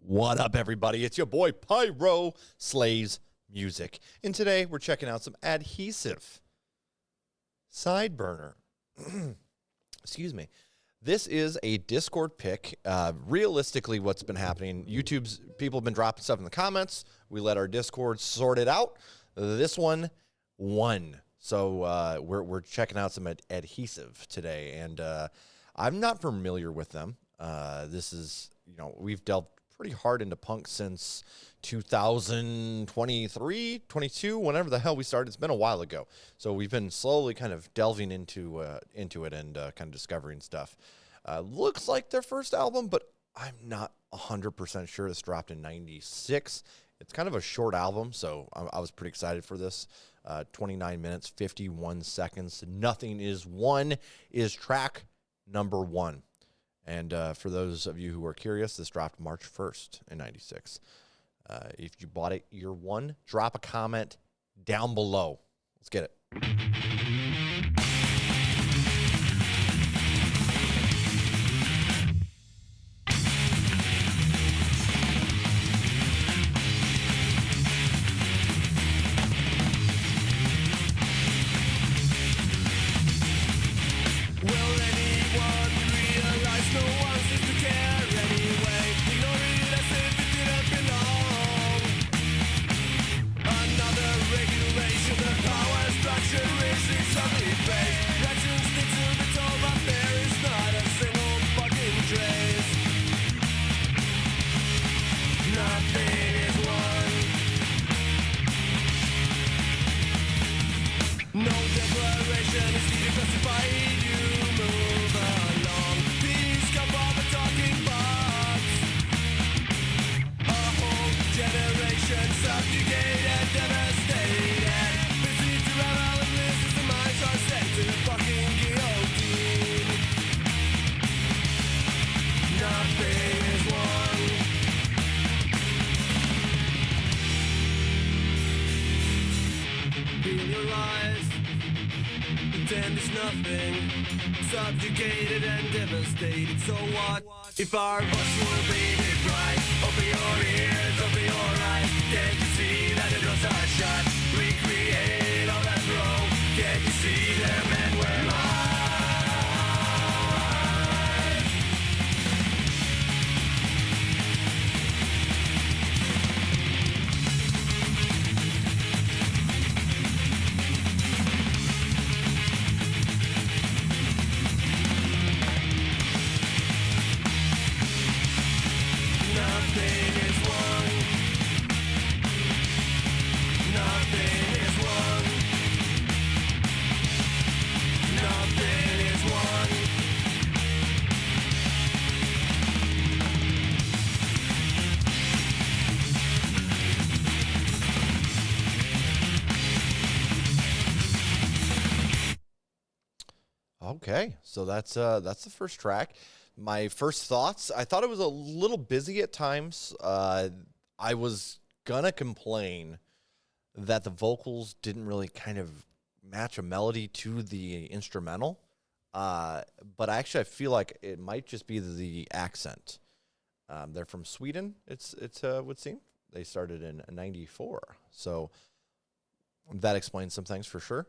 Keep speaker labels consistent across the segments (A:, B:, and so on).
A: What up, everybody? It's your boy Pyro Slays Music. And today we're checking out some Adhesive. Sideburner. Excuse me. This is a Discord pick. Realistically, what's been happening, YouTube's people have been dropping stuff in the comments. We let our Discord sort it out. This one won. So we're checking out some Adhesive today. And I'm not familiar with them. This is, we've delved pretty hard into punk since 2023, 22, whenever the hell we started. It's been a while ago. So we've been slowly kind of delving into it and kind of discovering stuff. Looks like their first album, but I'm not 100% sure. This dropped in 96. It's kind of a short album, so I was pretty excited for this. 29 minutes, 51 seconds. Nothing is One is track number 1. And for those of you who are curious, this dropped March 1st in 96. If you bought it year 1, drop a comment down below. Let's get it.
B: Subjugated and devastated, so what? If our voice will be made bright, open your ears, open your eyes. Can't you see that the doors are shut? Recreate all that throw. Can't you see them and we're live?
A: Okay, so that's the first track. My first thoughts, I thought it was a little busy at times. I was gonna complain that the vocals didn't really kind of match a melody to the instrumental, but actually I feel like it might just be the accent. They're from Sweden, it would seem. They started in 94, so that explains some things for sure.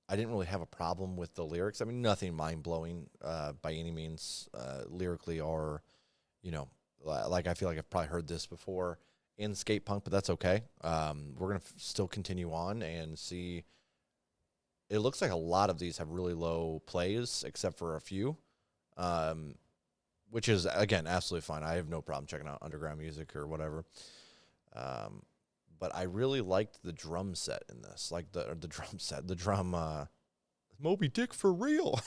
A: I didn't really have a problem with the lyrics. I mean, nothing mind-blowing by any means, lyrically, or, like I feel like I've probably heard this before in skate punk, but that's okay. We're going to still continue on and see. It looks like a lot of these have really low plays, except for a few, which is, again, absolutely fine. I have no problem checking out underground music or whatever. But I really liked the drum set in this, like the drum Moby Dick for real.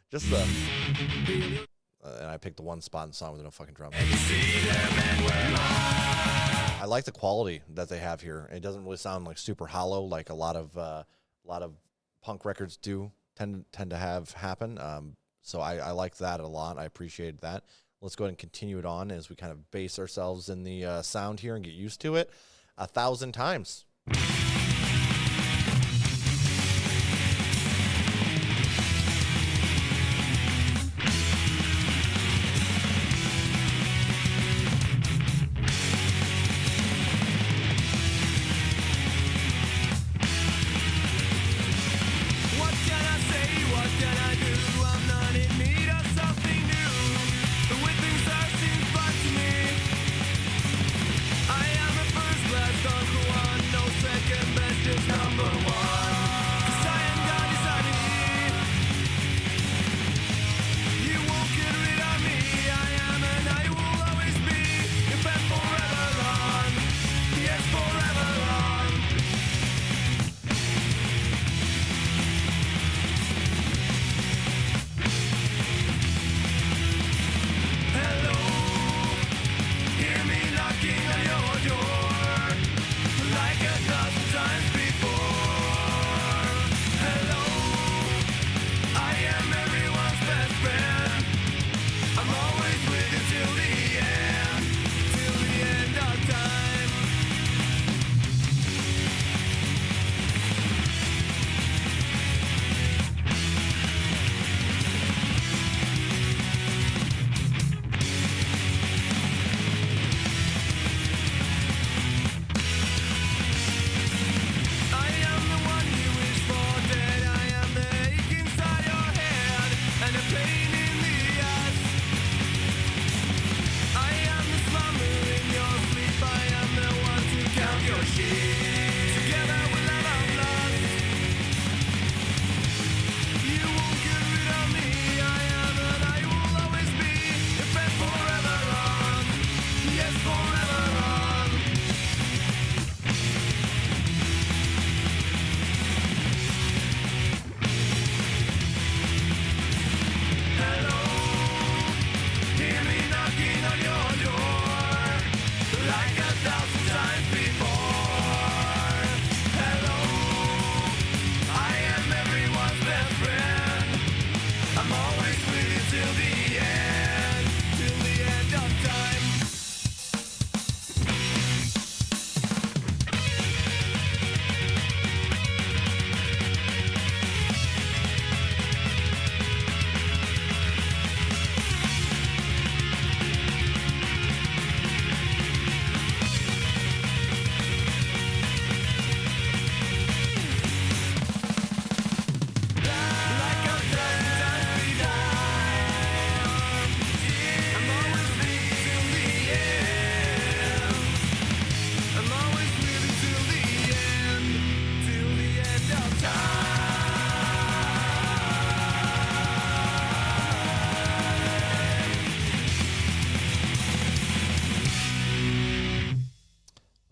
A: Just the, and I picked the one spot in the song with no fucking drum. I like the quality that they have here. It doesn't really sound like super hollow, like a lot of punk records do tend to have happen. So I like that a lot. I appreciate that. Let's go ahead and continue it on as we kind of base ourselves in the sound here and get used to it 1,000 times.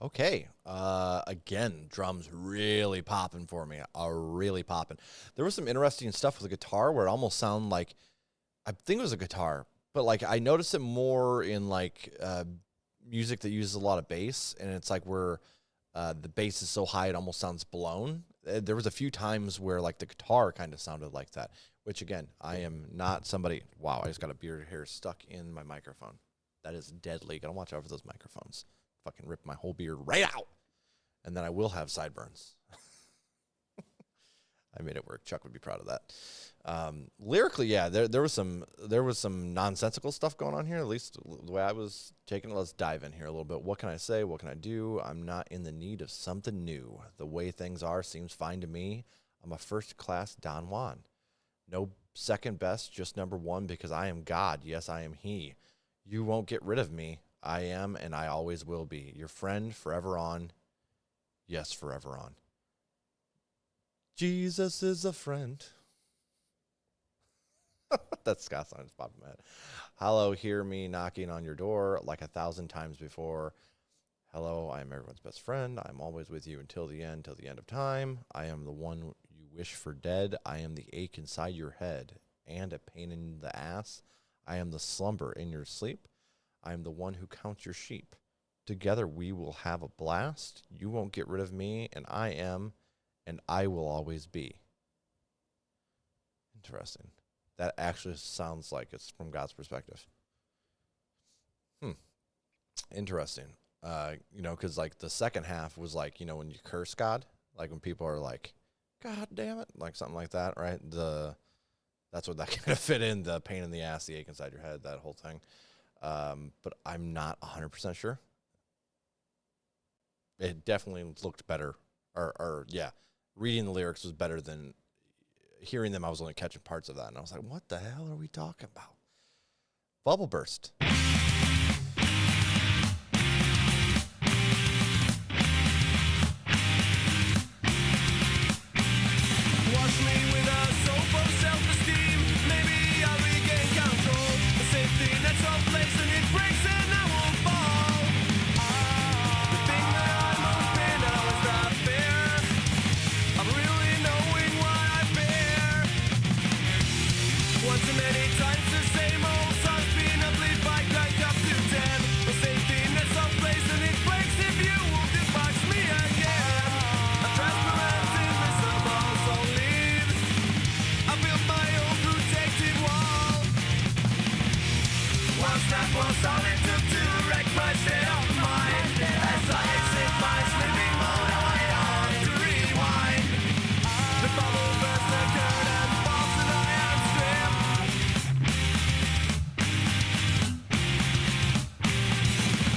A: Okay. Again, drums really popping for me. Are really popping. There was some interesting stuff with the guitar where it almost sounded like, I think it was a guitar, but like I noticed it more in like music that uses a lot of bass, and it's like where the bass is so high it almost sounds blown. There was a few times where like the guitar kind of sounded like that, which again, I am not somebody. Wow, I just got a beard hair stuck in my microphone. That is deadly. Gotta watch out for those microphones. Fucking rip my whole beard right out, and then I will have sideburns. I made it work. Chuck would be proud of that. Lyrically, yeah, there was some nonsensical stuff going on here. At least the way I was taking it. Let's dive in here a little bit. What can I say? What can I do? I'm not in the need of something new. The way things are seems fine to me. I'm a first-class Don Juan. No second best, just number one, because I am God. Yes, I am He. You won't get rid of me. I am, and I always will be. Your friend, forever on. Yes, forever on. Jesus is a friend. That's Scott's song. Just popped in my head. Hello, hear me knocking on your door like 1,000 times before. Hello, I am everyone's best friend. I'm always with you until the end of time. I am the one you wish for dead. I am the ache inside your head and a pain in the ass. I am the slumber in your sleep. I am the one who counts your sheep. Together we will have a blast. You won't get rid of me, and I am, and I will always be. Interesting. That actually sounds like it's from God's perspective. Interesting. Because like the second half was like, when you curse God, like when people are like, God damn it, like something like that, right? That's what that kind of fit in, the pain in the ass, the ache inside your head, that whole thing. But I'm not 100% sure. It definitely looked better, or reading the lyrics was better than hearing them. I was only catching parts of that, and I was like, what the hell are we talking about? Bubble burst.
B: Wash me with a soap of self-esteem. Maybe I'll regain control. The safety that's someplace and it breaks and I won't fall. The thing that I most fear now is the fear of really knowing what I fear. Once too many times the same old song's been a bleed by crank up to 10. The safety that's someplace and it breaks if you won't box me again. A transparent invisible soul leaves. I built my own protected wall. One snap was all it took to wreck my state of mind. As I exit my sleeping mode, I want it all to rewind. The bubble burst, the curtain falls, and I am stripped.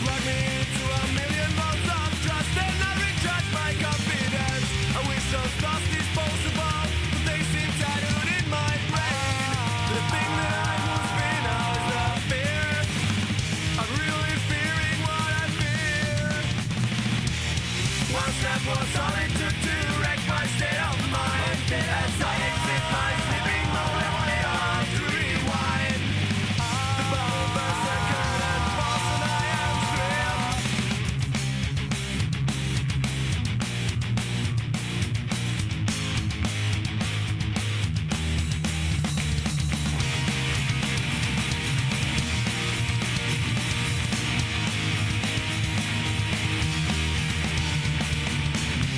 B: Plug me into a million volts of trust, and I recharge my confidence. I wish those thoughts disposable, but they seem tattooed in my brain. The thing that I must be now is the fear. I'm really fearing what I fear. One step was all it took to wreck my state of mind. As I exit my sleeping mode, I want it all to rewind. The bubble bursts, the curtain falls, and I am stripped.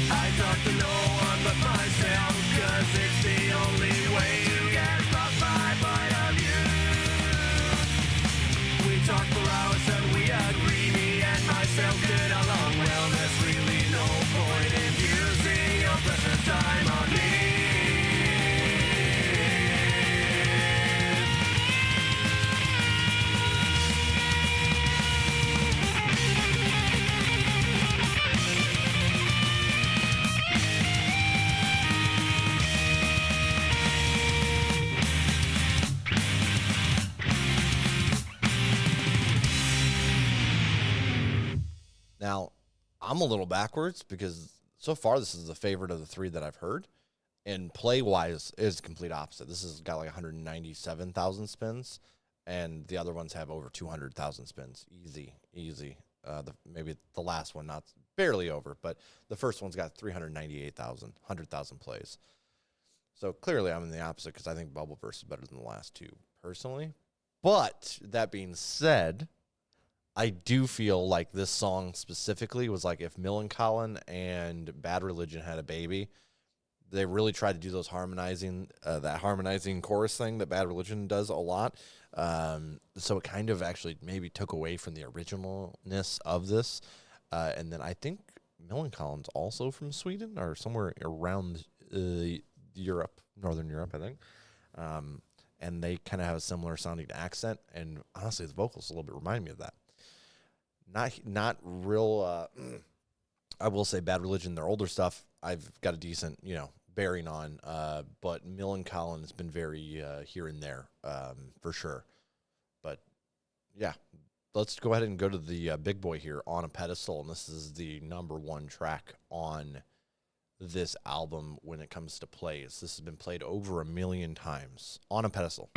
B: I talk to no one but myself, 'cause it's the only way to get across my point of view. We talk for hours and we agree, me and myself get along well. There's really no point in using your precious time on me.
A: Now, I'm a little backwards because so far this is the favorite of the three that I've heard. And play-wise is complete opposite. This has got like 197,000 spins. and the other ones have over 200,000 spins. Easy. Maybe the last one, not barely over, but the first one's got 398,000, 100,000 plays. So clearly I'm in the opposite because I think Bubbleverse is better than the last two, personally. But that being said, I do feel like this song specifically was like if Millencolin and Bad Religion had a baby. They really tried to do those harmonizing chorus thing that Bad Religion does a lot. So it kind of actually maybe took away from the originalness of this. And then I think Millencolin's also from Sweden or somewhere around Europe, Northern Europe, I think. And they kind of have a similar sounding accent. And honestly, the vocals a little bit remind me of that. Not real. I will say Bad Religion, their older stuff, I've got a decent, bearing on. But Millencolin has been very here and there for sure. But yeah, let's go ahead and go to the big boy here, On a Pedestal. And this is the #1 track on this album when it comes to plays. This has been played over 1 million times. On a Pedestal.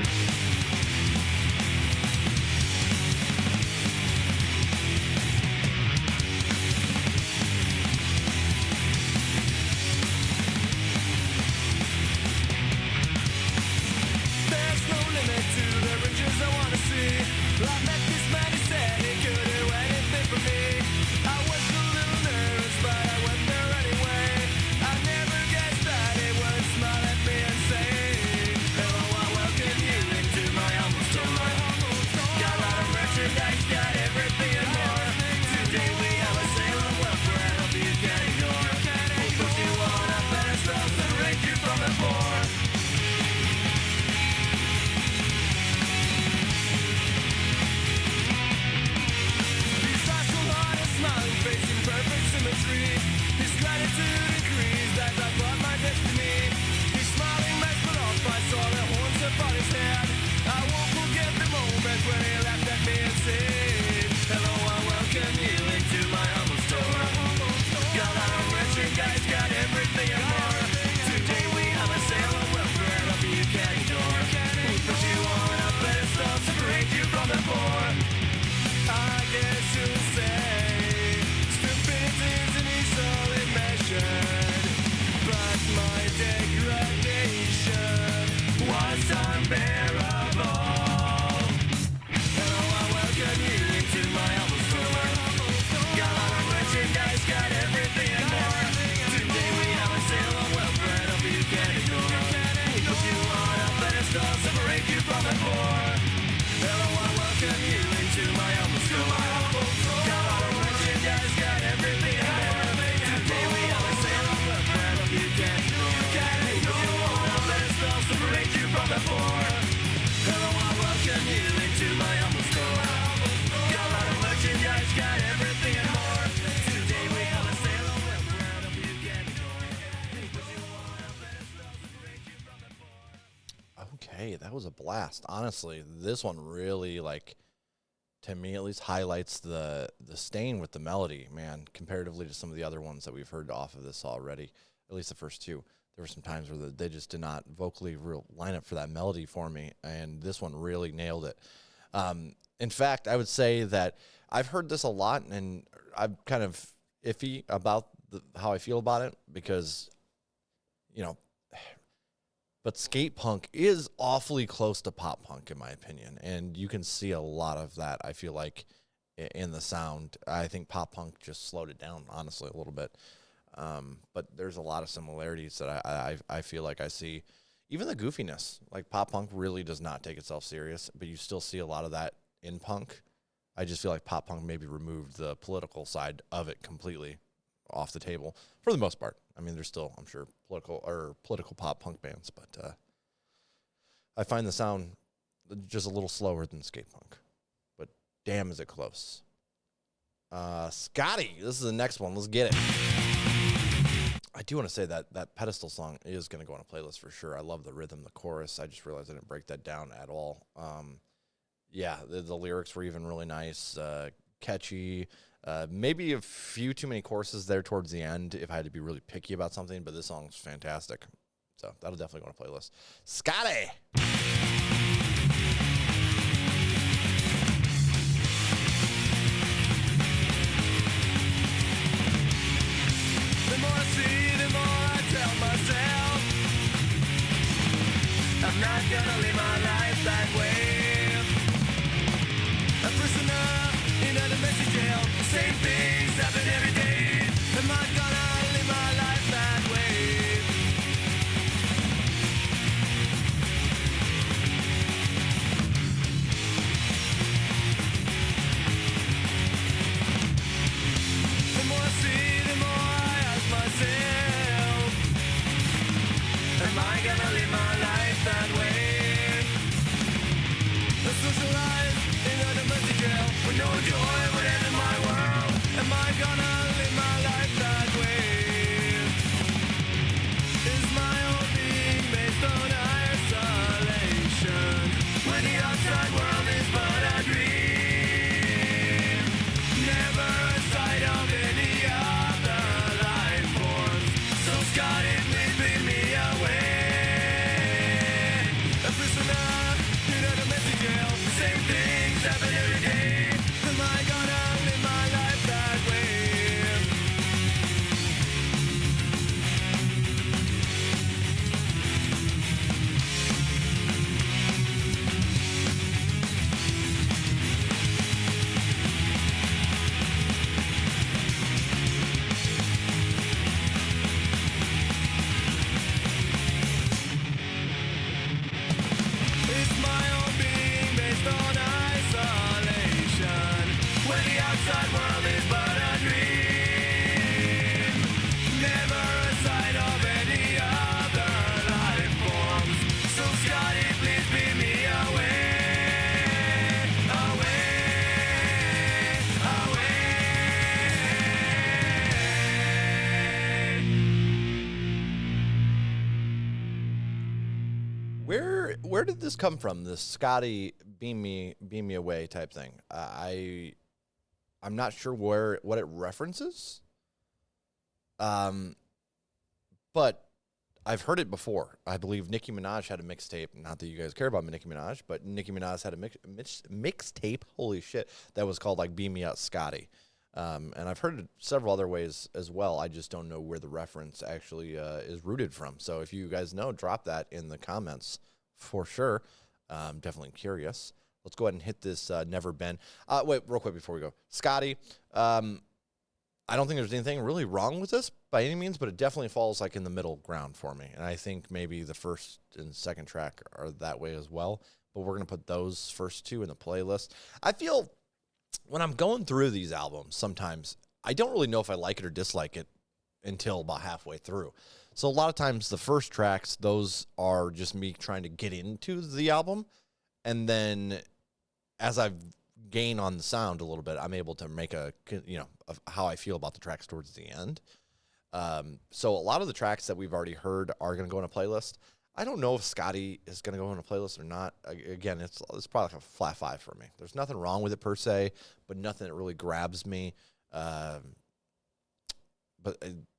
A: That was a blast. Honestly, this one really, to me at least, highlights the stain with the melody, man, comparatively to some of the other ones that we've heard off of this already, at least the first two. There were some times where they just did not vocally line up for that melody for me, and this one really nailed it. In fact, I would say that I've heard this a lot, and I'm kind of iffy about how I feel about it because, but skate punk is awfully close to pop punk, in my opinion. And you can see a lot of that, I feel like, in the sound. I think pop punk just slowed it down, honestly, a little bit. But there's a lot of similarities that I feel like I see. Even the goofiness. Like, pop punk really does not take itself serious, but you still see a lot of that in punk. I just feel like pop punk maybe removed the political side of it completely off the table for the most part. I mean, there's still, I'm sure, political pop punk bands, but I find the sound just a little slower than skate punk. But damn, is it close. Scotty, this is the next one. Let's get it. I do want to say that Pedestal song is going to go on a playlist for sure. I love the rhythm, the chorus. I just realized I didn't break that down at all. Yeah, the lyrics were even really nice, catchy. Maybe a few too many choruses there towards the end if I had to be really picky about something, but this song's fantastic. So that'll definitely go on a playlist. Scotty!
B: gonna live my life that way? A prisoner in a domestic jail. Same things happen every day. Am I gonna live my life that way? The more I see, the more I ask myself, am I gonna live my life that way? A socialized in a domestic jail with no joy within my world. Am I gonna live my life that way? Is my whole being based on isolation when the outside world is but a dream? Never a sight of any other life forms. So Scotty, please bring me away. A prisoner in a domestic jail. Same things happen every day. Am I gonna live my life that way? Is my own being based on isolation when the outside world is but a dream? Never a sight of any other life forms. So Scotty, please beam me away, away, away.
A: Where did this come from? This Scotty beam me away type thing. I'm not sure what it references. But I've heard it before. I believe Nicki Minaj had a mixtape. Not that you guys care about Nicki Minaj, but Nicki Minaj had a mixtape. Holy shit, that was called like "Beam Me Up, Scotty." And I've heard it several other ways as well. I just don't know where the reference actually is rooted from. So if you guys know, drop that in the comments for sure. Definitely curious. Let's go ahead and hit this Never Been. Wait, real quick before we go. Scotty, I don't think there's anything really wrong with this by any means, but it definitely falls like in the middle ground for me. And I think maybe the first and second track are that way as well. But we're going to put those first two in the playlist. I feel when I'm going through these albums, sometimes I don't really know if I like it or dislike it until about halfway through. So a lot of times the first tracks, those are just me trying to get into the album. And then as I've gained on the sound a little bit, I'm able to make of how I feel about the tracks towards the end. So a lot of the tracks that we've already heard are going to go in a playlist. I don't know if Scotty is going to go in a playlist or not. Again, it's probably like a flat 5 for me. There's nothing wrong with it per se, but nothing that really grabs me. But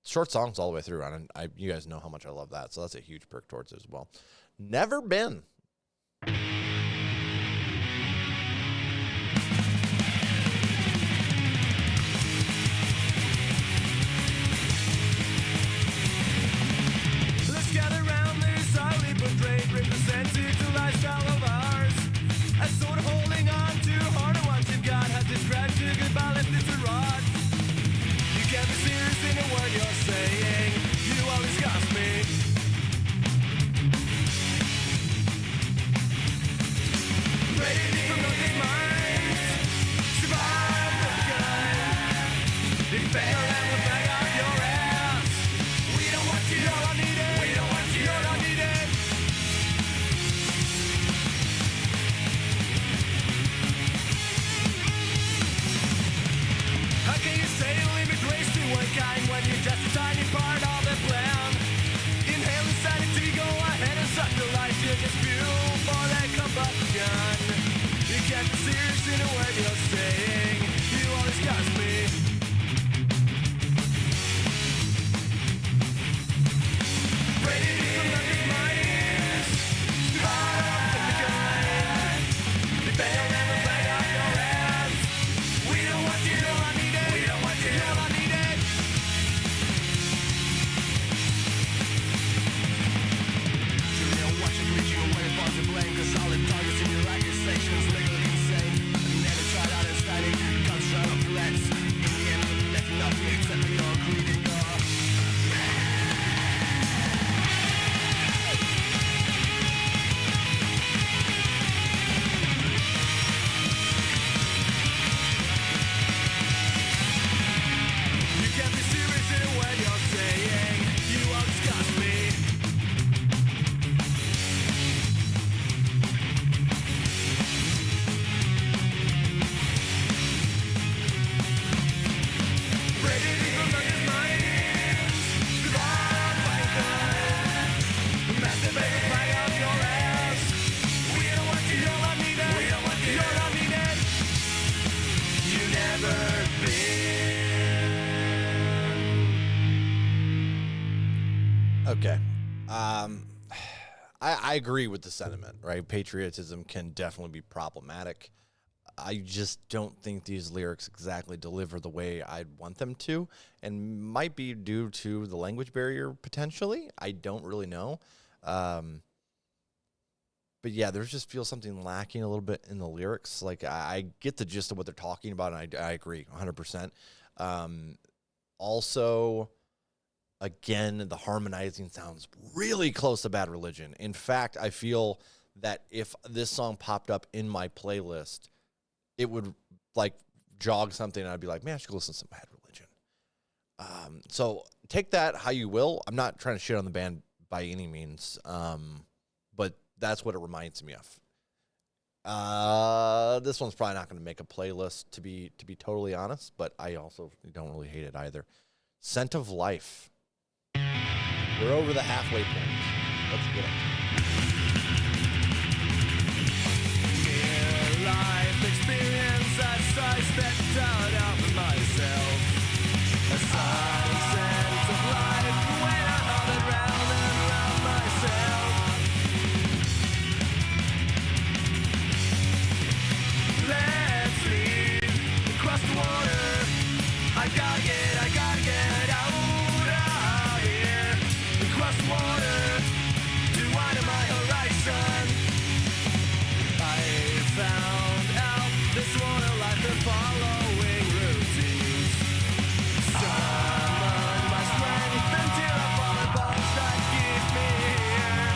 A: short songs all the way through, and you guys know how much I love that, so that's a huge perk towards it as well. Never Been.
B: Let's gather round this highly portrayed, representative to lifestyle of ours. As sort of holding on to harder ones you've got, has described you goodbye, left it to rot. You can't be serious in a word you're saying. You all disgust me. Ready from those minds, survive the gun. Defend and we'll bang out your ass. We don't want you, you're all needed. We don't want you, you're all needed. How can you say you leave me grace to one kind when you're just a tiny part of the plan? Inhale insanity, go ahead and suck the life. You're just fuel for that combustion. You can't be serious in a word you're saying. You always disgust me. Ready from nothing's minds, survive the gun. Defend and we'll bang out your ass. We don't want you, you're all needed. We don't want you, you're all needed. You're watching, reaching away, possibly.
A: Okay. I agree with the sentiment, right? Patriotism can definitely be problematic. I just don't think these lyrics exactly deliver the way I'd want them to, and might be due to the language barrier potentially. I don't really know. But yeah, there's just feels something lacking a little bit in the lyrics. Like I get the gist of what they're talking about, and I agree 100%. Also, again, the harmonizing sounds really close to Bad Religion. In fact, I feel that if this song popped up in my playlist, it would like jog something, and I'd be like, man, I should go listen to some Bad Religion. So take that how you will. I'm not trying to shit on the band by any means, but that's what it reminds me of. This one's probably not going to make a playlist, to be totally honest, but I also don't really hate it either. Scent of Life. We're over the halfway point. Let's get it.
B: Near life experience as I stepped out of myself. A silent sense of life when I hovered round and round myself. Let's leave across the water. I gotta get out of here. Across the water to widen my horizon. I found out this water life and following routines. Summon my strength until I fall in bonds that keep me here.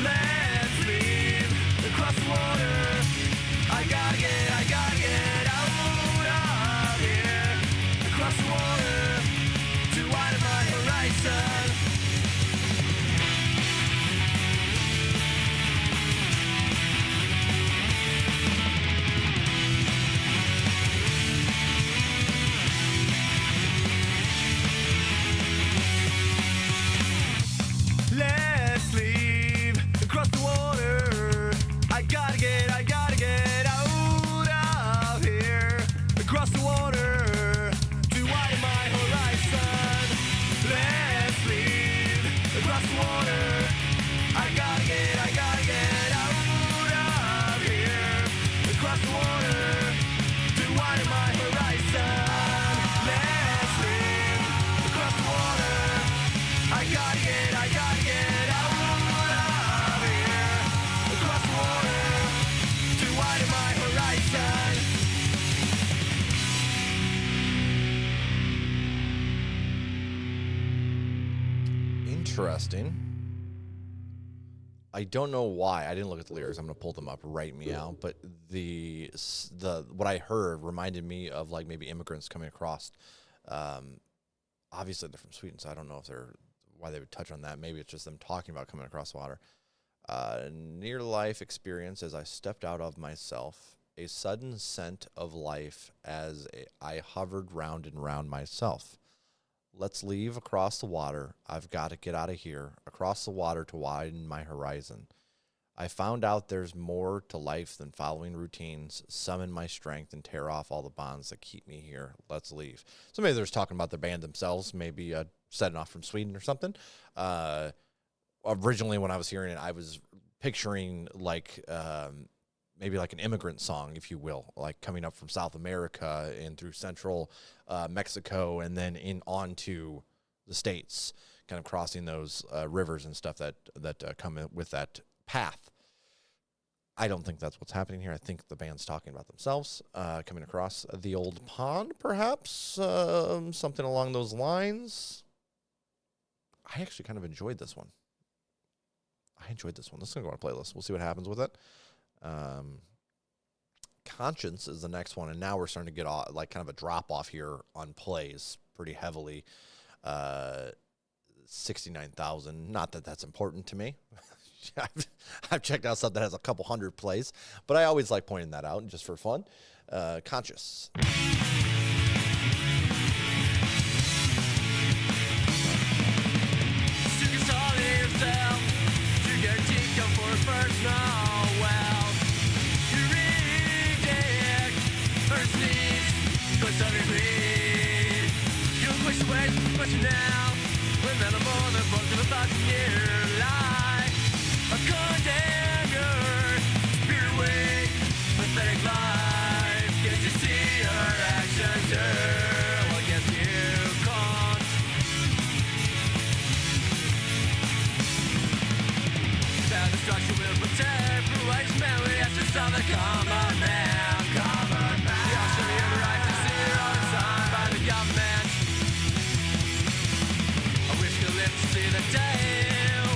B: Let's leave across the water. I gotta get out of here. Across the water to widen my horizon. Let's leave across the water. I gotta get out of here. Across the water to widen my horizon. Let's leave across the water. I gotta get out of here. Across the water to widen my horizon. Let's leave across the water. I gotta get out of here. Across the water to widen my horizon.
A: Interesting. I don't know why. I didn't look at the lyrics. I'm going to pull them up, write me out. But the what I heard reminded me of like maybe immigrants coming across. Obviously, they're from Sweden, so I don't know if they're why they would touch on that. Maybe it's just them talking about coming across water. Near life experience as I stepped out of myself. A sudden scent of life as I hovered round and round myself. Let's leave across the water. I've got to get out of here. Across the water to widen my horizon. I found out there's more to life than following routines. Summon my strength and tear off all the bonds that keep me here. Let's leave. So maybe they're just talking about the band themselves, maybe setting off from Sweden or something. Originally, when I was hearing it, I was picturing like maybe like an immigrant song, if you will, like coming up from South America and through central Mexico and then on to the States, kind of crossing those rivers and stuff that come in with that path. I don't think that's what's happening here. I think the band's talking about themselves, coming across the old pond, perhaps, something along those lines. I actually kind of enjoyed this one. This is going to go on a playlist. We'll see what happens with it. Conscience is the next one, and now we're starting to get like kind of a drop off here on plays pretty heavily. 69,000. Not that that's important to me. I've checked out stuff that has a couple hundred plays, but I always like pointing that out just for fun. Conscious.
B: Now, remember more than book of a 1,000-year lie. I condemn your spirit away, pathetic life. Can't you see your actions hurl against you, can't? That destruction will protect the white man. We have to stop the common man, common man. The option of your right to see your own signed by the government. See the day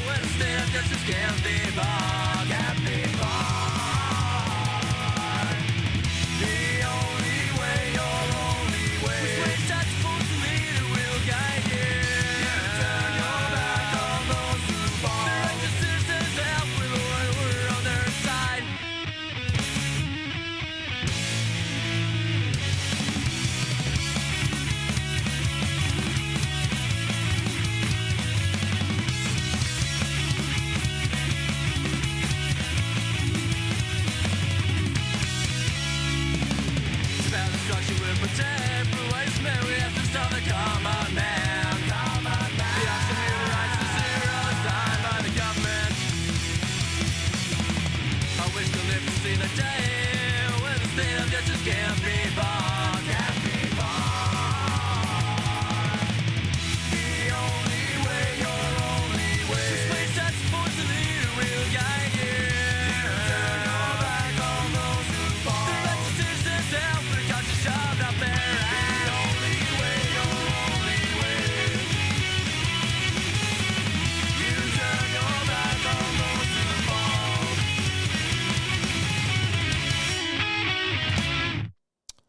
B: when the state of justice can't be barred, can't be barred. The only way, your only way, which way that's supposed to lead, it will guide you. You turn your back on those who fall. The righteous citizens help with the word on their side.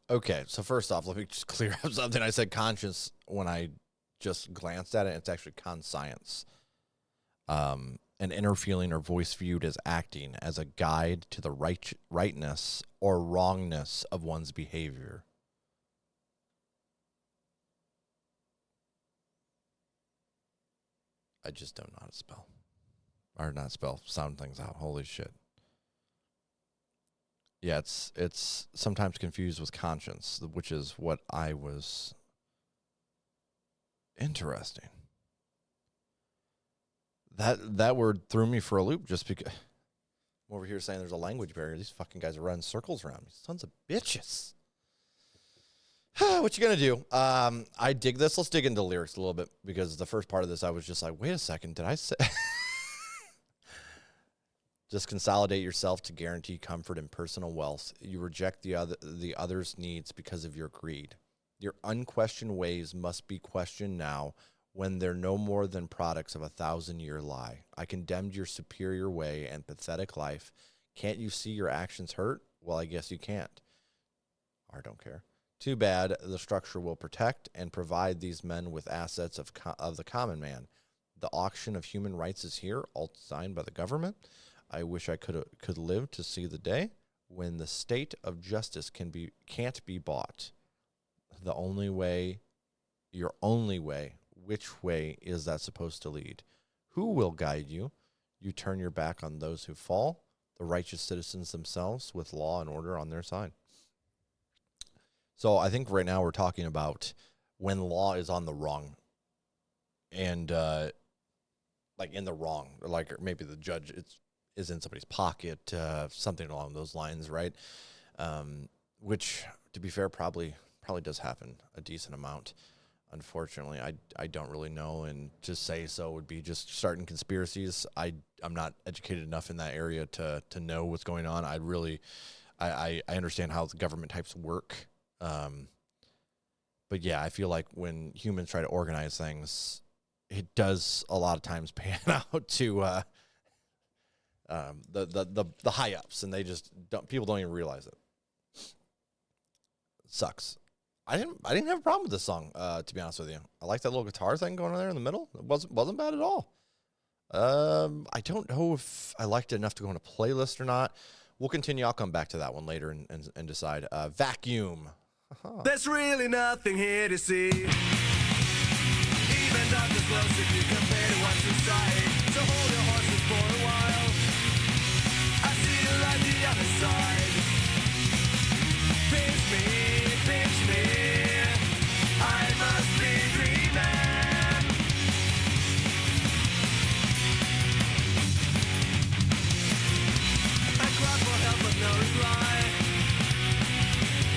A: Okay, so first off, let me just clear up something. I said conscience when I just glanced at it. It's actually conscience. An inner feeling or voice viewed as acting as a guide to the rightness or wrongness of one's behavior. I just don't know how to spell. Or not spell, sound things out. Holy shit. Yeah, it's sometimes confused with conscience, which is what I was. Interesting. That word threw me for a loop just because I'm over here saying there's a language barrier. These fucking guys are running circles around me. Sons of bitches. What you gonna do? I dig this. Let's dig into lyrics a little bit because the first part of this I was just like, wait a second, did I say? Just consolidate yourself to guarantee comfort and personal wealth. You reject the other's needs because of your greed. Your unquestioned ways must be questioned now when they're no more than products of a 1,000-year lie. I condemned your superior way and pathetic life. Can't you see your actions hurt? Well, I guess you can't. Or don't care. Too bad. The structure will protect and provide these men with assets of the common man. The auction of human rights is here, all designed by the government. I wish I could live to see the day when the state of justice can't be bought. The only way, your only way, which way is that supposed to lead? Who will guide you? You turn your back on those who fall, the righteous citizens themselves with law and order on their side. So I think right now we're talking about when law is on the wrong and like in the wrong, like maybe the judge is in somebody's pocket, something along those lines, right? Which, to be fair, probably does happen a decent amount. Unfortunately, I don't really know, and to say so would be just starting conspiracies. I'm not educated enough in that area to know what's going on. I understand how the government types work, but yeah, I feel like when humans try to organize things, it does a lot of times pan out to the high ups, and people don't even realize it. It sucks. I didn't have a problem with this song, to be honest with you. I like that little guitar thing going on there in the middle. It wasn't bad at all. I don't know if I liked it enough to go on a playlist or not. We'll continue. I'll come back to that one later and decide. Vacuum.
B: There's really nothing here to see. Even darkness close if you compare to what's inside. So hold your horses for a while. I see you on the other side. Pinch me, pinch me. I must be dreaming. I cry for help but no reply.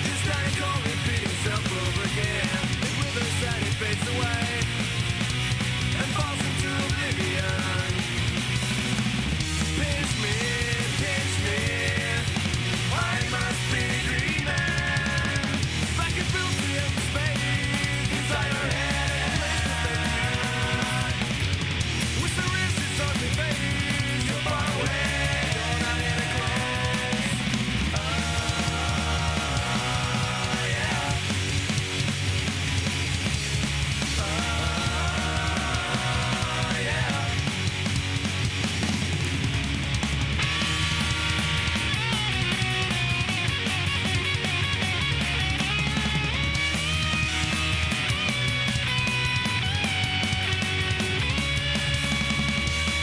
B: Just like cold repeat himself over again. It withers and it fades away and falls into oblivion. Pinch me, pinch me. I must be dreaming. If I could fill the empty space inside our head and place the bed. With the wrist it's on my face. You're far away. You're not even close.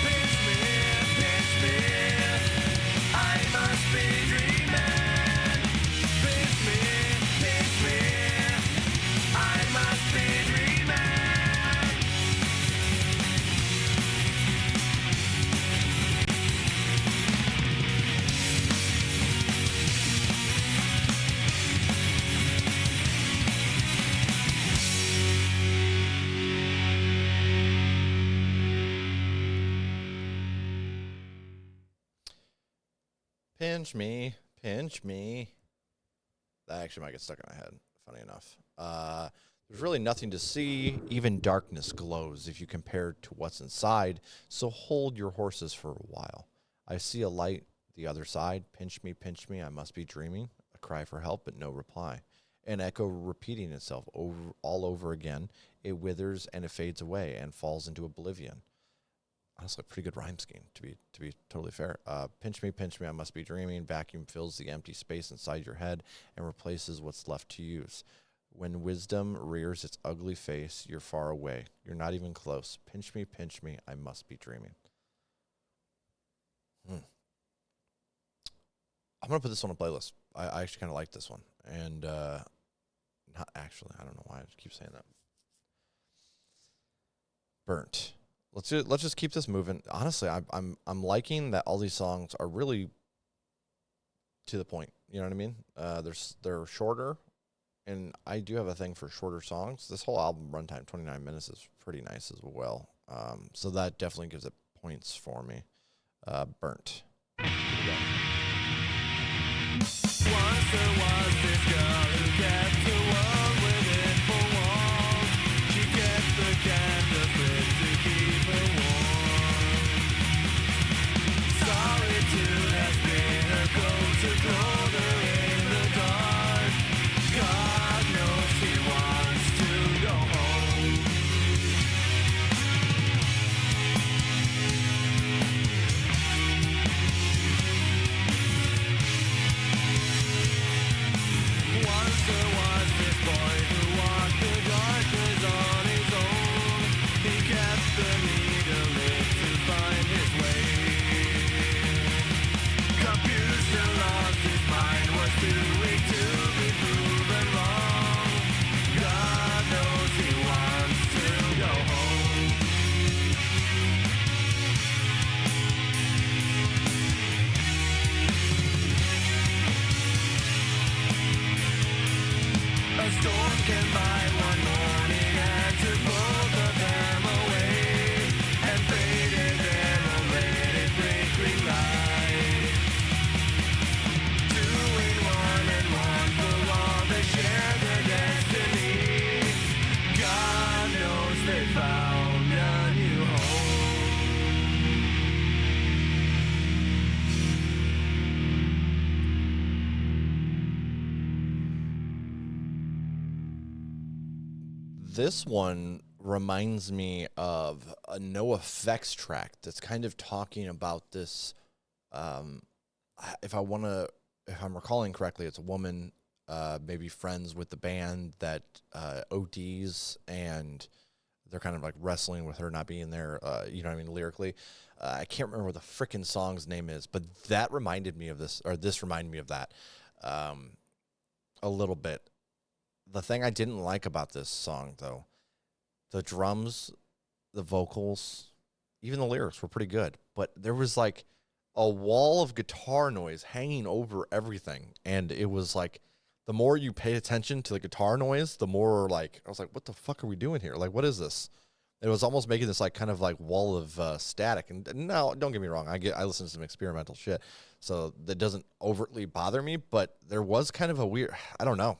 B: Pinch me, pinch me. I must be dreaming. Pinch me, pinch me. I must be dreaming.
A: Pinch me, pinch me. That actually might get stuck in my head, funny enough. There's really nothing to see. Even darkness glows if you compare it to what's inside. So hold your horses for a while. I see a light the other side. Pinch me, I must be dreaming. A cry for help, but no reply. An echo repeating itself all over again. It withers and it fades away and falls into oblivion. Honestly, a pretty good rhyme scheme, to be totally fair. Pinch me, I must be dreaming. Vacuum fills the empty space inside your head and replaces what's left to use. When wisdom rears its ugly face, you're far away. You're not even close. Pinch me, I must be dreaming. I'm going to put this on a playlist. I actually kind of like this one. And not actually, I don't know why I keep saying that. Burnt. Let's just keep this moving. Honestly, I'm liking that all these songs are really to the point. You know what I mean? They're shorter, and I do have a thing for shorter songs. This whole album runtime, 29 minutes, is pretty nice as well. So that definitely gives it points for me. Burnt.
B: Once there was this girl who kept the world within four walls. She kept the candle lit to keep her warm. Solitude has been her go-to clother in the dark. God knows she wants to go home. Once there was this boy who walked the darkness on his own. He kept the needle lit to find his way. Confused and lost, his mind was too weak to be proven wrong. God knows he wants to go home. A storm came by one morning and took both of them away, and faded their own red and flickering light. Two in one and one for all, they share their destiny. God knows they found a new home.
A: This one reminds me of a No Effects track that's kind of talking about this. If I'm recalling correctly, it's a woman, maybe friends with the band that ODs, and they're kind of like wrestling with her not being there. You know what I mean, lyrically. I can't remember what the frickin' song's name is, but that reminded me of this, or this reminded me of that a little bit. The thing I didn't like about this song, though, the drums, the vocals, even the lyrics were pretty good, but there was like a wall of guitar noise hanging over everything, and it was like the more you pay attention to the guitar noise, the more like I was like, what the fuck are we doing here? Like, what is this? It was almost making this like kind of like wall of static. And no, don't get me wrong, I listen to some experimental shit, so that doesn't overtly bother me, but there was kind of a weird, I don't know,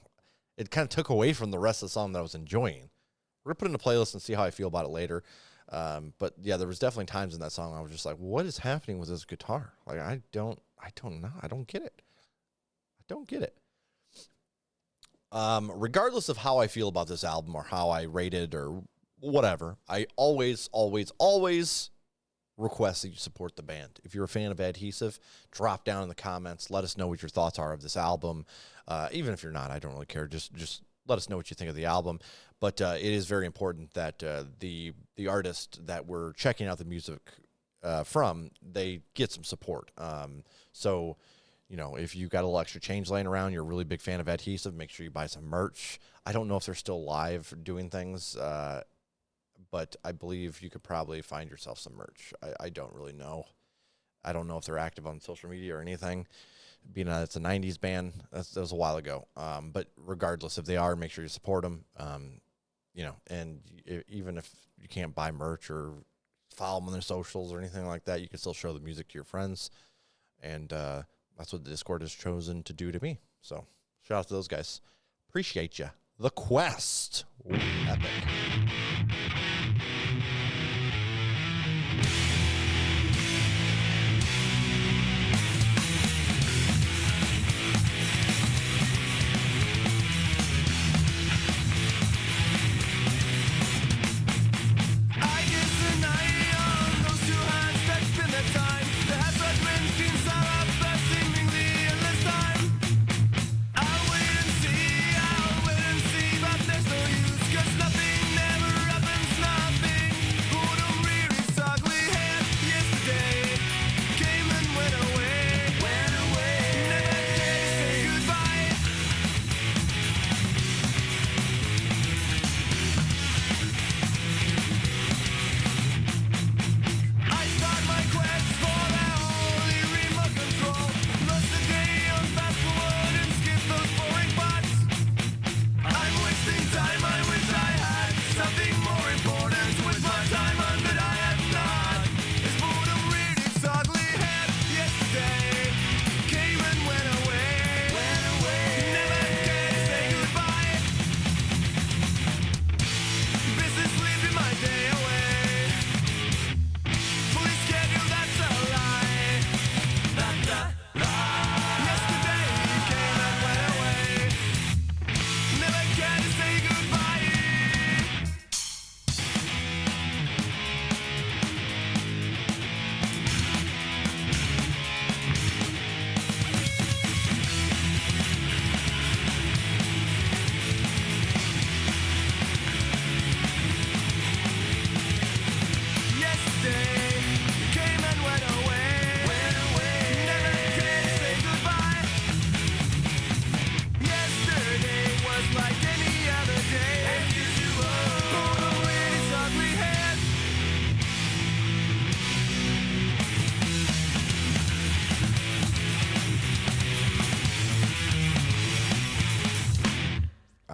A: it kind of took away from the rest of the song that I was enjoying. We're gonna put it in a playlist and see how I feel about it later. But yeah, there was definitely times in that song I was just like, what is happening with this guitar? Like, I don't know. I don't get it. I don't get it. Regardless of how I feel about this album or how I rate it or whatever, I always request that you support the band. If you're a fan of Adhesive, drop down in the comments. Let us know what your thoughts are of this album. Even if you're not, I don't really care. Just let us know what you think of the album. But it is very important that the artist that we're checking out the music from, they get some support. So, you know, if you got a little extra change laying around, you're a really big fan of Adhesive, make sure you buy some merch. I don't know if they're still live doing things, but I believe you could probably find yourself some merch. I don't really know. I don't know if they're active on social media or anything. Being that it's a 90s band, that was a while ago. But regardless, if they are, make sure you support them. You know, and even if you can't buy merch or follow them on their socials or anything like that, you can still show the music to your friends. And that's what the Discord has chosen to do to me. So shout out to those guys. Appreciate you. The Quest. Ooh, epic.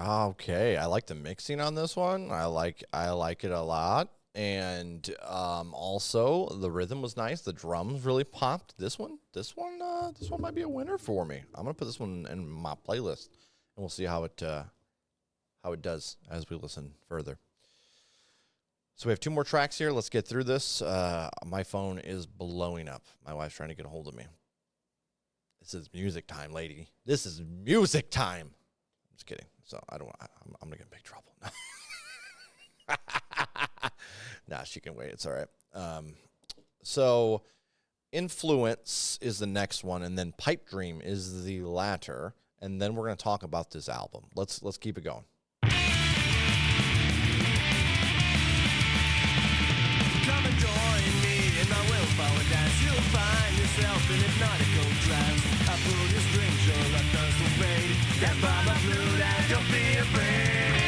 A: Okay, I like the mixing on this one. I like it a lot, and also the rhythm was nice. The drums really popped. This one might be a winner for me. I'm gonna put this one in my playlist, and we'll see how it does as we listen further. So we have 2 more tracks here. Let's get through this. My phone is blowing up. My wife's trying to get a hold of me. This is music time, lady. This is music time. I'm just kidding. So I'm gonna get in big trouble. Nah, she can wait. It's all right. So influence is the next one, and then pipe dream is the latter, and then we're going to talk about this album. Let's keep it going.
B: Come and join me in my willpower dance. You'll find yourself in hypnotical trance. I pull your strings, your left does to fade. Stand by my flute and don't be afraid.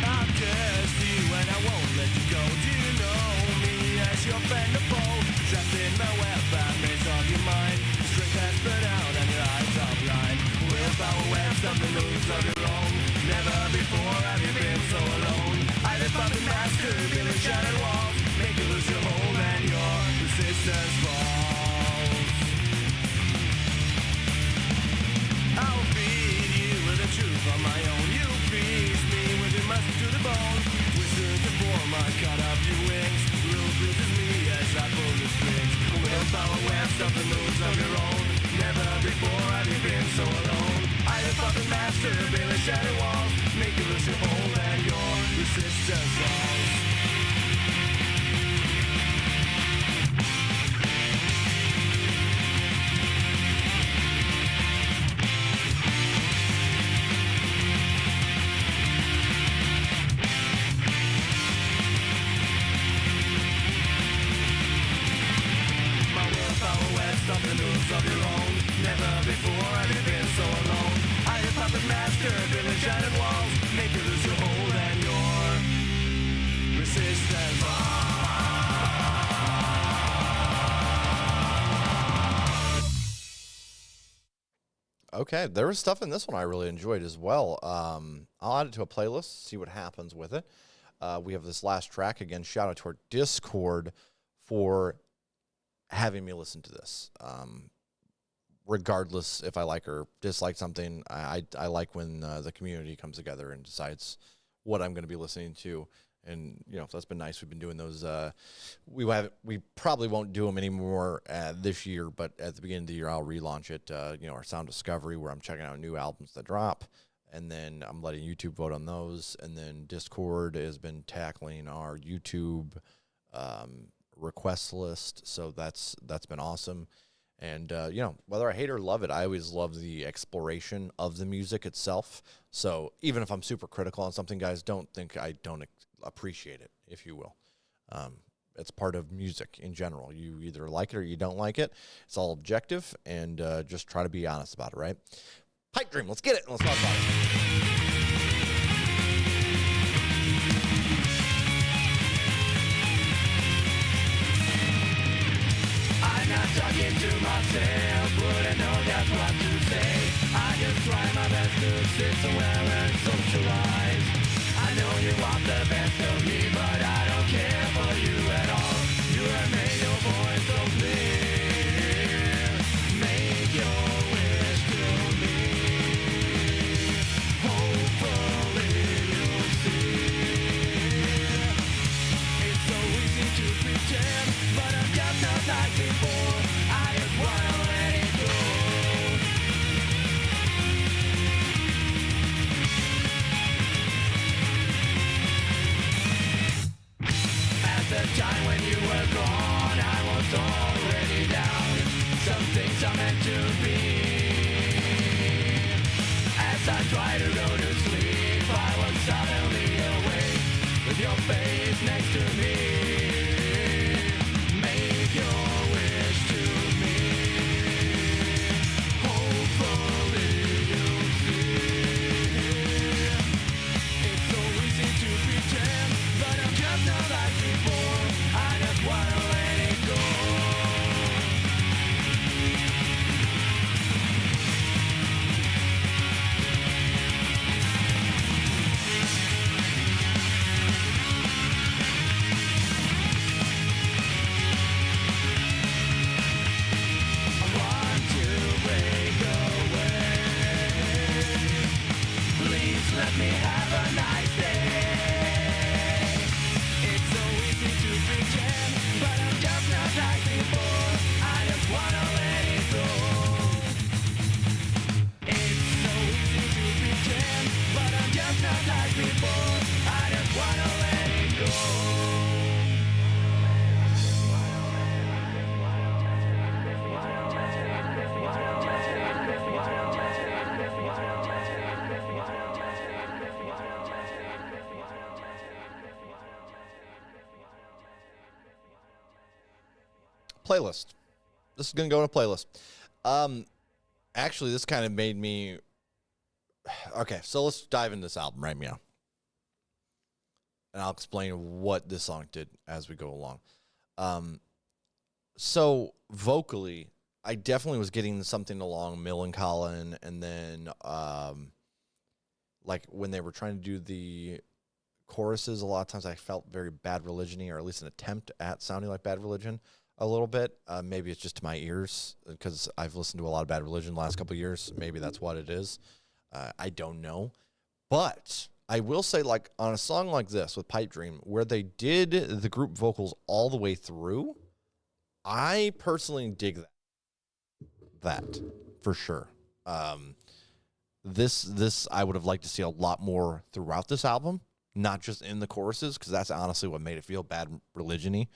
B: I'll curse you and I won't let you go. Do you know me as your friend or foe? Trapped in my web, bad maze of your mind. Your strength has burned out and your eyes are blind. Willpower webs on the moves of your own. Never before have you been so alone. I live up the master, building shattered walls. Make you lose your hold and your resistance falls. I'll feed you with the truth on my own. You freeze me with your muscle to the bone. Whispers to form, I cut off your wings. Rule bruises me as I pull the strings. Willpower webs up the moves of your own. Never before have you been so alone. I live up the master, building shattered walls. Make you lose your hold and your resistance falls. My willpower webs up the moves of your own. Never before have you been so alone. I am puppet master, building shattered walls. Make you lose your hold and your resistance falls.
A: Okay, there was stuff in this one I really enjoyed as well. I'll add it to a playlist, see what happens with it. We have this last track. Again, shout out to our Discord for having me listen to this. Regardless if I like or dislike something, I like when the community comes together and decides what I'm going to be listening to. And, you know, that's been nice. We've been doing those. We probably won't do them anymore this year, but at the beginning of the year, I'll relaunch it. Our Sound Discovery, where I'm checking out new albums that drop. And then I'm letting YouTube vote on those. And then Discord has been tackling our YouTube request list. So that's been awesome. And, whether I hate or love it, I always love the exploration of the music itself. So even if I'm super critical on something, guys, don't think I don't appreciate it, if you will. It's part of music in general. You either like it or you don't like it. It's all objective, and just try to be honest about it, right? Pipe dream, let's get it, and let's talk about it.
B: I'm not talking to myself, wouldn't know just what to say. I just try my best to sit somewhere and socialize. I know you want the best of me, but I don't care for you at all. You have made your voice so clear. Make your wish to me. Hopefully you'll see. It's so easy to pretend, but I'm just not like before. I just wanna let it go. At the time when you were gone, I was already down. Some things are meant to be. As I tried to go to sleep, I was suddenly awake with your face next to me. Make your wish to me. Hopefully you'll see. It's so easy to pretend, but I'm just not like before. I just wanna let it go.
A: playlist. This is going to go in a playlist. Actually, this kind of made me... Okay, so let's dive into this album right now. And I'll explain what this song did as we go along. So vocally, I definitely was getting something along Millencolin, and then like when they were trying to do the choruses, a lot of times I felt very Bad Religion-y, or at least an attempt at sounding like Bad Religion a little bit. Maybe it's just to my ears, because I've listened to a lot of Bad Religion the last couple of years. Maybe that's what it is. I don't know. But I will say, like, on a song like this with Pipe Dream, where they did the group vocals all the way through, I personally dig that for sure. This I would have liked to see a lot more throughout this album, not just in the choruses, because that's honestly what made it feel Bad Religion-y.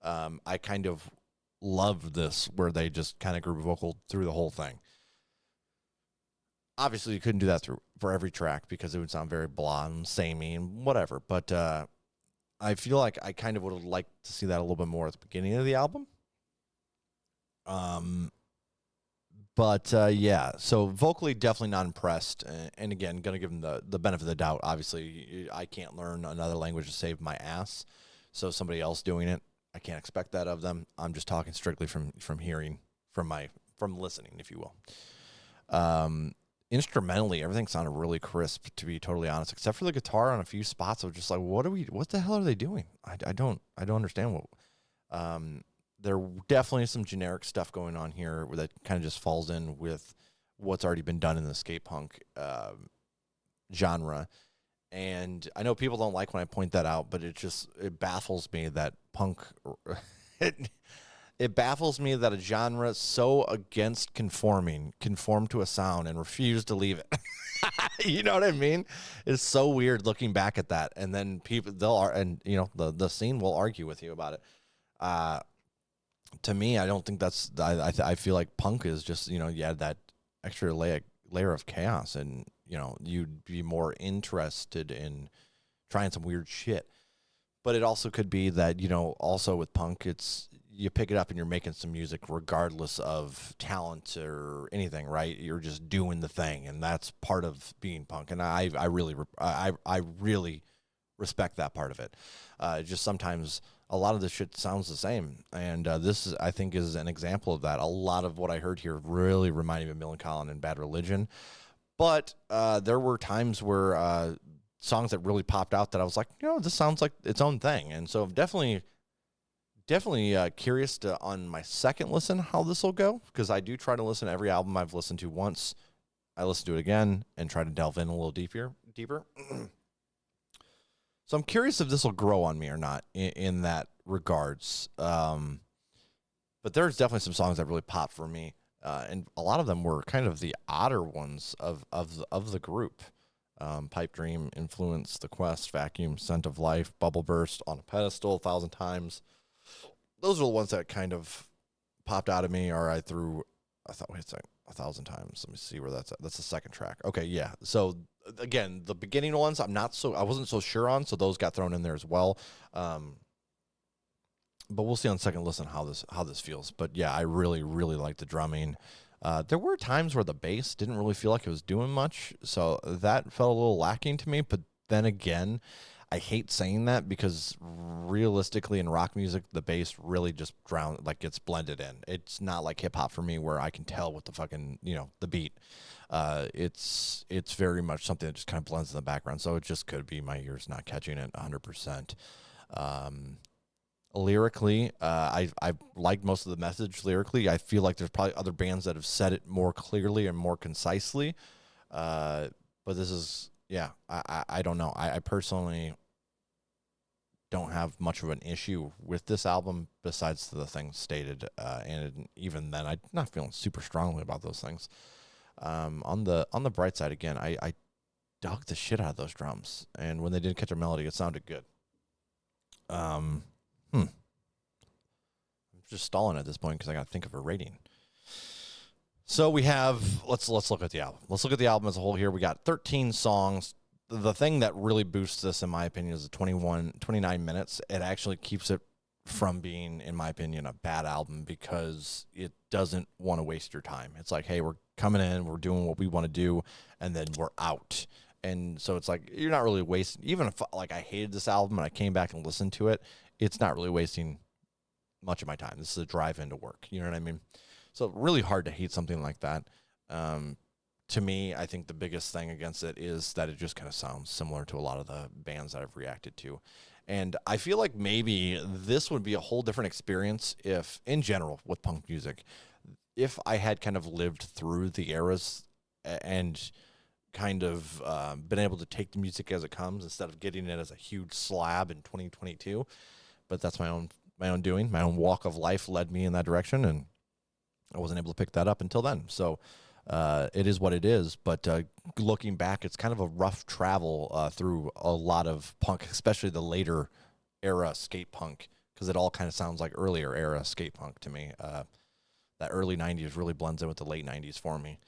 A: I kind of loved this, where they just kind of group vocal through the whole thing. Obviously, you couldn't do that for every track, because it would sound very blah and samey and whatever. But I feel like I kind of would have liked to see that a little bit more at the beginning of the album. Yeah, so vocally, definitely not impressed. And again, going to give them the benefit of the doubt. Obviously, I can't learn another language to save my ass. So somebody else doing it, I can't expect that of them. I'm just talking strictly from hearing, from listening, if you will. Instrumentally, everything sounded really crisp, to be totally honest, except for the guitar on a few spots. I was just like, what the hell are they doing? I don't understand what. There definitely some generic stuff going on here that kind of just falls in with what's already been done in the skate punk genre. And I know people don't like when I point that out, but it baffles me that punk, it baffles me that a genre so against conform to a sound and refuse to leave it. You know what I mean? It's so weird looking back at that. And then people, the scene will argue with you about it. To me, I don't think that's, I feel like punk is just, you had that extra layer of chaos, and, you'd be more interested in trying some weird shit. But it also could be that, also with punk, it's, you pick it up and you're making some music regardless of talent or anything, right? You're just doing the thing, and that's part of being punk. And I really respect that part of it. Just sometimes a lot of this shit sounds the same, and this I think is an example of that. A lot of what I heard here really reminded me of Millencolin and Bad Religion, but there were times where songs that really popped out that I was like, this sounds like its own thing. And so definitely curious to, on my second listen, how this will go, because I do try to listen to every album I've listened to once. I listen to it again and try to delve in a little deeper. So I'm curious if this will grow on me or not in that regards. But there's definitely some songs that really pop for me, and a lot of them were kind of the odder ones of the group. Pipe Dream, Influence, The Quest, Vacuum, Scent of Life, Bubble Burst, On a Pedestal, 1,000 Times. Those are the ones that kind of popped out of me, or I thought, wait a second, 1,000 Times. Let me see where that's at. That's the second track. Okay, yeah. So again, the beginning ones I wasn't so sure on, so those got thrown in there as well. But we'll see on second listen how this feels. But yeah, I really, really like the drumming. There were times where the bass didn't really feel like it was doing much, so that felt a little lacking to me. But then again, I hate saying that, because realistically in rock music, the bass really just gets blended in. It's not like hip hop for me, where I can tell with the fucking, the beat. It's very much something that just kind of blends in the background. So it just could be my ears not catching it 100%. Lyrically, I liked most of the message lyrically. I feel like there's probably other bands that have said it more clearly and more concisely. But this is, yeah, I don't know. I personally don't have much of an issue with this album, besides the things stated. And even then, I'm not feeling super strongly about those things. On the bright side, again, I dug the shit out of those drums. And when they did catch a melody, it sounded good. I'm just stalling at this point because I got to think of a rating. So we have, let's look at the album. Let's look at the album as a whole here. We got 13 songs. The thing that really boosts this, in my opinion, is the 29 minutes. It actually keeps it from being, in my opinion, a bad album because it doesn't want to waste your time. It's like, hey, we're coming in, we're doing what we want to do, and then we're out. And so it's like, you're not really wasting, even if like I hated this album and I came back and listened to it, it's not really wasting much of my time. This is a drive into work. You know what I mean? So really hard to hate something like that. To me, I think the biggest thing against it is that it just kind of sounds similar to a lot of the bands that I've reacted to. And I feel like maybe this would be a whole different experience if, in general, with punk music, if I had kind of lived through the eras and kind of been able to take the music as it comes instead of getting it as a huge slab in 2022. But that's my own doing. My own walk of life led me in that direction, and I wasn't able to pick that up until then. So it is what it is. But looking back, it's kind of a rough travel through a lot of punk, especially the later era skate punk, because it all kind of sounds like earlier era skate punk to me. That early 90s really blends in with the late 90s for me.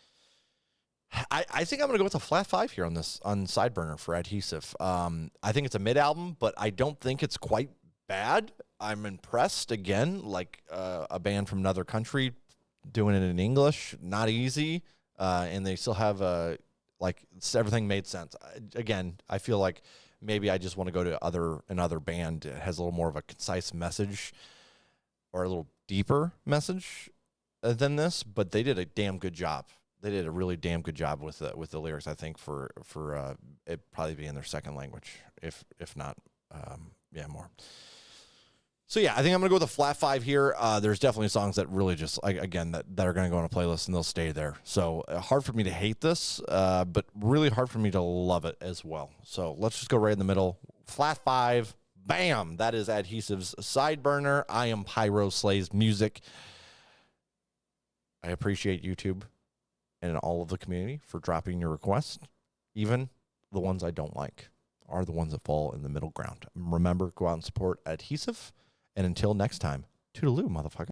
A: I think I'm going to go with a flat 5 here on Sideburner for Adhesive. I think it's a mid-album, but I don't think it's quite bad. I'm impressed, again, like a band from another country doing it in English, not easy, and they still have everything made sense. Again, I feel like maybe I just want to go to another band that has a little more of a concise message or a little deeper message than this, but they did a damn good job. They did a really damn good job with the lyrics, I think, for it probably being their second language, if not, more. So yeah, I think I'm gonna go with a flat 5 here. There's definitely songs that really just that are gonna go on a playlist and they'll stay there. So hard for me to hate this, but really hard for me to love it as well. So let's just go right in the middle. Flat 5, bam! That is Adhesive's Sideburner. I am Pyro Slays Music. I appreciate YouTube and all of the community for dropping your requests. Even the ones I don't like are the ones that fall in the middle ground. Remember, go out and support Adhesive. And until next time, toodaloo, motherfucker.